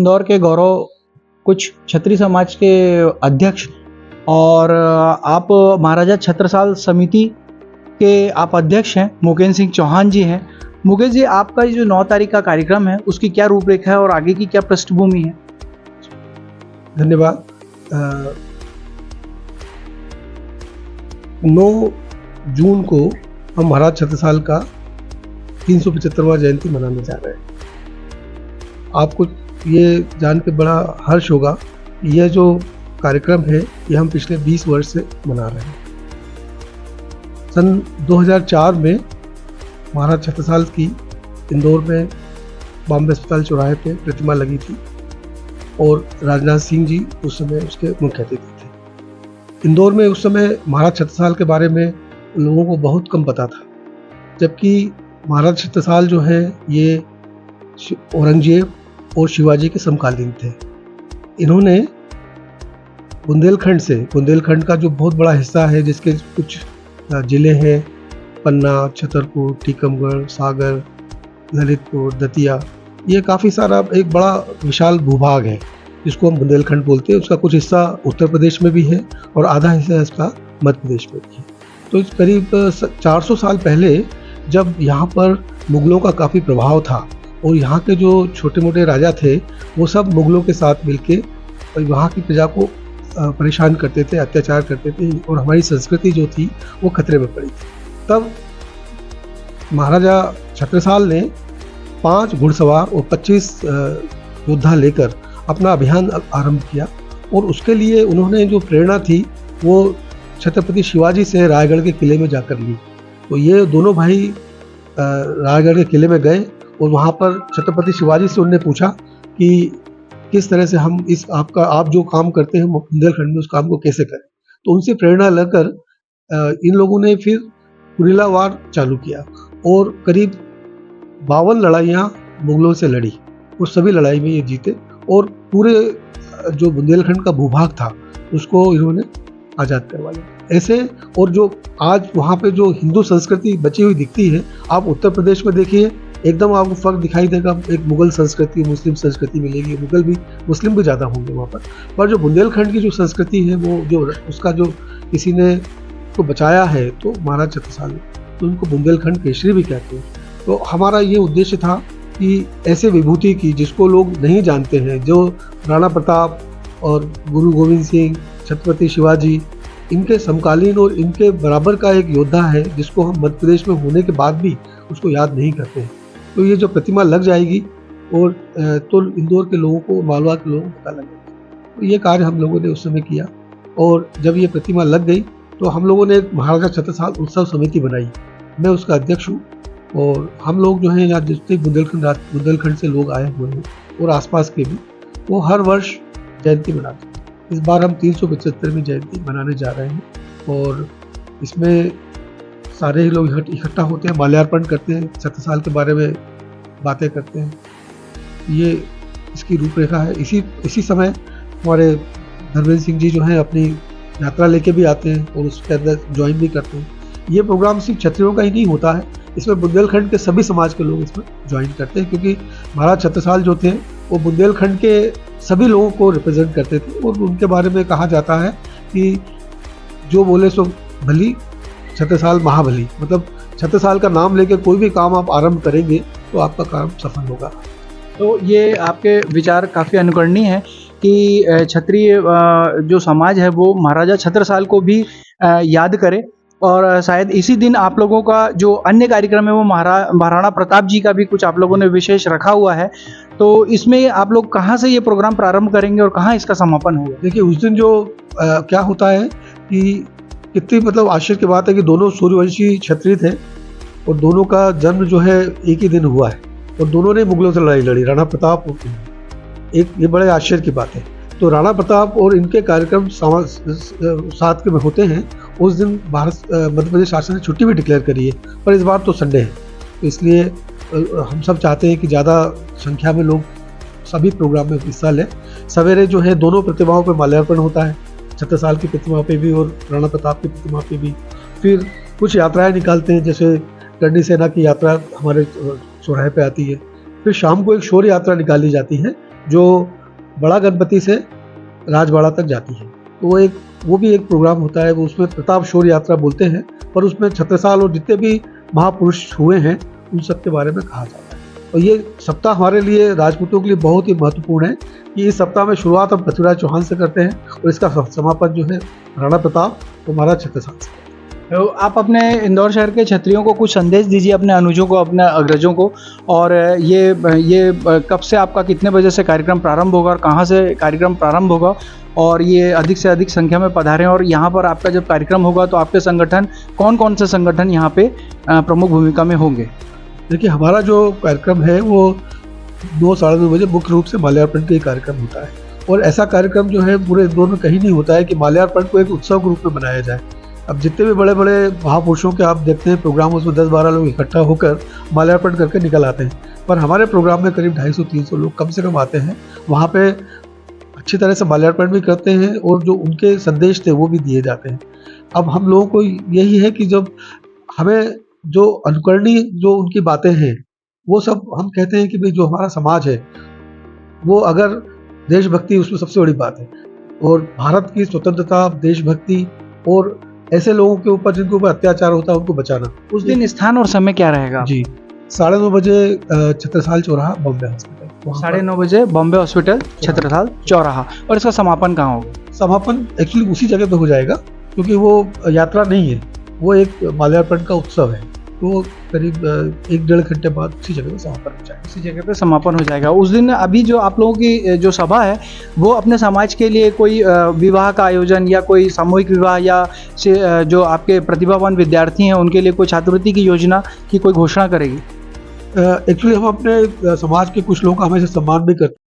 इंदौर के गौरव कुछ क्षत्रिय समाज के अध्यक्ष और आप महाराजा छत्रसाल समिति के आप अध्यक्ष हैं, मुकेश सिंह चौहान जी हैं। मुकेश जी, आपका जो 9 तारीख का कार्यक्रम है उसकी क्या रूपरेखा है और आगे की क्या पृष्ठभूमि है? धन्यवाद। 9 जून को हम महाराज छत्रसाल का 375वां जयंती मनाने जा रहे हैं। आपको ये जान के बड़ा हर्ष होगा कि यह जो कार्यक्रम है ये हम पिछले 20 वर्ष से मना रहे हैं। सन 2004 में महाराज छत्रसाल की इंदौर में बॉम्बे अस्पताल चौराहे पे प्रतिमा लगी थी और राजनाथ सिंह जी उस समय उसके मुख्य अतिथि थे। इंदौर में उस समय महाराज छत्रसाल के बारे में लोगों को बहुत कम पता था, जबकि महाराज छत्रसाल जो है ये औरंगजेब और शिवाजी के समकालीन थे। इन्होंने बुंदेलखंड का जो बहुत बड़ा हिस्सा है, जिसके कुछ जिले हैं, पन्ना, छतरपुर, टीकमगढ़, सागर, ललितपुर, दतिया, ये काफ़ी सारा एक बड़ा विशाल भूभाग है जिसको हम बुंदेलखंड बोलते हैं। उसका कुछ हिस्सा उत्तर प्रदेश में भी है और आधा हिस्सा इसका मध्य प्रदेश में भी है। तो करीब 400 साल पहले जब यहाँ पर मुगलों का काफ़ी प्रभाव था और यहाँ के जो छोटे मोटे राजा थे वो सब मुगलों के साथ मिलके वहाँ की प्रजा को परेशान करते थे, अत्याचार करते थे और हमारी संस्कृति जो थी वो खतरे में पड़ी थी। तब महाराजा छत्रसाल ने 5 घुड़सवार और 25 योद्धा लेकर अपना अभियान आरंभ किया और उसके लिए उन्होंने जो प्रेरणा थी वो छत्रपति शिवाजी से रायगढ़ के किले में जाकर ली। तो ये दोनों भाई रायगढ़ के किले में गए और वहाँ पर छत्रपति शिवाजी से उन्होंने पूछा कि किस तरह से हम आप जो काम करते हैं बुंदेलखंड में उस काम को कैसे करें। तो उनसे प्रेरणा लेकर इन लोगों ने फिर गुरिल्ला वार चालू किया और करीब 52 लड़ाइयाँ मुगलों से लड़ी और सभी लड़ाई में ये जीते और पूरे जो बुंदेलखंड का भूभाग था उसको इन्होंने आज़ाद करवा लिया। ऐसे और जो आज वहाँ पे जो हिंदू संस्कृति बची हुई दिखती है, आप उत्तर प्रदेश में देखिए एकदम आपको फर्क दिखाई देगा। एक मुगल संस्कृति, मुस्लिम संस्कृति मिलेगी, मुस्लिम भी ज़्यादा होंगे वहाँ पर जो बुंदेलखंड की जो संस्कृति है वो जो उसका जो किसी ने को बचाया है तो महाराज छत्रसाल, तो उनको बुंदेलखंड केसरी भी कहते हैं। तो हमारा ये उद्देश्य था कि ऐसे विभूति की जिसको लोग नहीं जानते हैं, जो राणा प्रताप और गुरु गोविंद सिंह, छत्रपति शिवाजी, इनके समकालीन और इनके बराबर का एक योद्धा है जिसको हम मध्य प्रदेश में होने के बाद भी उसको याद नहीं करते हैं। तो ये जो प्रतिमा लग जाएगी और तो इंदौर के लोगों को, मालवा के लोगों को पता लगेगा। तो ये कार्य हम लोगों ने उस समय किया और जब ये प्रतिमा लग गई तो हम लोगों ने महाराजा छत्रसाल उत्सव समिति बनाई। मैं उसका अध्यक्ष हूँ और हम लोग जो हैं यहाँ जितने बुंदेलखंड से लोग आए हुए हैं और आसपास के भी, वो हर वर्ष जयंती मनाते हैं। इस बार हम 375वीं जयंती मनाने जा रहे हैं और इसमें सारे ही लोग इकट्ठा होते हैं, माल्यार्पण करते हैं, छत्रसाल के बारे में बातें करते हैं। ये इसकी रूपरेखा है। इसी समय हमारे धर्मेंद्र सिंह जी जो हैं अपनी यात्रा लेके भी आते हैं और उसके अंदर ज्वाइन भी करते हैं। ये प्रोग्राम सिर्फ क्षत्रियों का ही नहीं होता है, इसमें बुंदेलखंड के सभी समाज के लोग इसमें ज्वाइन करते हैं, क्योंकि महाराज छत्रसाल जो थे वो बुंदेलखंड के सभी लोगों को रिप्रेजेंट करते थे और उनके बारे में कहा जाता है कि जो बोले सो भली, छत्रसाल महाबली। मतलब छत्रसाल का नाम लेकर कोई भी काम आप आरंभ करेंगे तो आपका काम सफल होगा। तो ये आपके विचार काफ़ी अनुकरणीय है कि क्षत्रिय जो समाज है वो महाराजा छत्रसाल को भी याद करे और शायद इसी दिन आप लोगों का जो अन्य कार्यक्रम है वो महाराणा प्रताप जी का भी कुछ आप लोगों ने विशेष रखा हुआ है। तो इसमें आप लोग कहाँ से ये प्रोग्राम प्रारंभ करेंगे और कहाँ इसका समापन होगा? देखिए, उस दिन जो क्या होता है कि कितनी मतलब आश्चर्य की बात है कि दोनों सूर्यवंशी क्षत्रिय थे और दोनों का जन्म जो है एक ही दिन हुआ है और दोनों ने मुगलों से लड़ाई लड़ी, राणा प्रताप और ये बड़े आश्चर्य की बात है। तो राणा प्रताप और इनके कार्यक्रम साथ में होते हैं। उस दिन मध्य प्रदेश शासन ने छुट्टी भी डिक्लेयर करी है, पर इस बार तो संडे है, तो इसलिए हम सब चाहते हैं कि ज़्यादा संख्या में लोग सभी प्रोग्राम में हिस्सा लें। सवेरे जो है दोनों प्रतिमाओं पर माल्यार्पण होता है, छत्रसाल की प्रतिमा पे भी और राणा प्रताप की प्रतिमा पे भी। फिर कुछ यात्राएं निकालते हैं, जैसे करनी सेना की यात्रा हमारे चौराहे पे आती है। फिर शाम को एक शौर्य यात्रा निकाली जाती है जो बड़ा गणपति से राजवाड़ा तक जाती है। तो वो भी एक प्रोग्राम होता है, वो उसमें प्रताप शौर्य यात्रा बोलते हैं, पर उसमें छत्रसाल और जितने भी महापुरुष हुए हैं उन सब के बारे में कहा जाता है। और ये सप्ताह हमारे लिए राजपूतों के लिए बहुत ही महत्वपूर्ण है कि इस सप्ताह में शुरुआत हम पृथ्वीराज चौहान से करते हैं और इसका समापन जो है राणा प्रताप और महाराज छत्रसाल से। तो आप अपने इंदौर शहर के क्षत्रियों को कुछ संदेश दीजिए, अपने अनुजों को, अपने अग्रजों को। और ये कब से आपका, कितने बजे से कार्यक्रम प्रारंभ होगा और कहाँ से कार्यक्रम प्रारंभ होगा, और ये अधिक से अधिक संख्या में पधारें। और यहाँ पर आपका जब कार्यक्रम होगा तो आपके संगठन, कौन कौन से संगठन यहाँ पे प्रमुख भूमिका में होंगे? देखिए, हमारा जो कार्यक्रम है वो 9 साढ़े 9 बजे मुख्य रूप से माल्यार्पण का ही कार्यक्रम होता है। और ऐसा कार्यक्रम जो है पूरे इंदौर में कहीं नहीं होता है कि माल्यार्पण को एक उत्सव के रूप में मनाया जाए। अब जितने भी बड़े बड़े महापुरुषों के आप देखते हैं प्रोग्राम, उसमें 10-12 लोग इकट्ठा होकर माल्यार्पण करके निकल आते हैं, पर हमारे प्रोग्राम में करीब 250-300 लोग कम से कम आते हैं। वहाँ पे अच्छी तरह से माल्यार्पण भी करते हैं और जो उनके संदेश थे वो भी दिए जाते हैं। अब हम लोगों को यही है कि जब हमें जो अनुकरणीय जो उनकी बातें हैं वो सब हम कहते हैं कि भाई जो हमारा समाज है वो अगर देशभक्ति उसमें सबसे बड़ी बात है, और भारत की स्वतंत्रता, देशभक्ति और ऐसे लोगों के ऊपर जिनके ऊपर अत्याचार होता है उनको बचाना। उस दिन स्थान और समय क्या रहेगा? जी, 9:30 बजे छत्रसाल चौराहा, बॉम्बे हॉस्पिटल। 9:30 बजे बॉम्बे हॉस्पिटल, छत्रसाल चौराहा। और इसका समापन कहाँ होगा? समापन एक्चुअली उसी जगह पे हो जाएगा, क्योंकि वो यात्रा नहीं है, वो एक माल्यार्पण का उत्सव है। तो करीब 1-1.5 घंटे बाद उसी जगह पे समापन हो जाएगा। उसी जगह पे समापन हो जाएगा उस दिन। अभी जो आप लोगों की जो सभा है वो अपने समाज के लिए कोई विवाह का आयोजन या कोई सामूहिक विवाह, या जो आपके प्रतिभावान विद्यार्थी हैं उनके लिए कोई छात्रवृत्ति की योजना की कोई घोषणा करेगी? एक्चुअली हम अपने समाज के कुछ लोगों का हमेशा सम्मान भी करते हैं।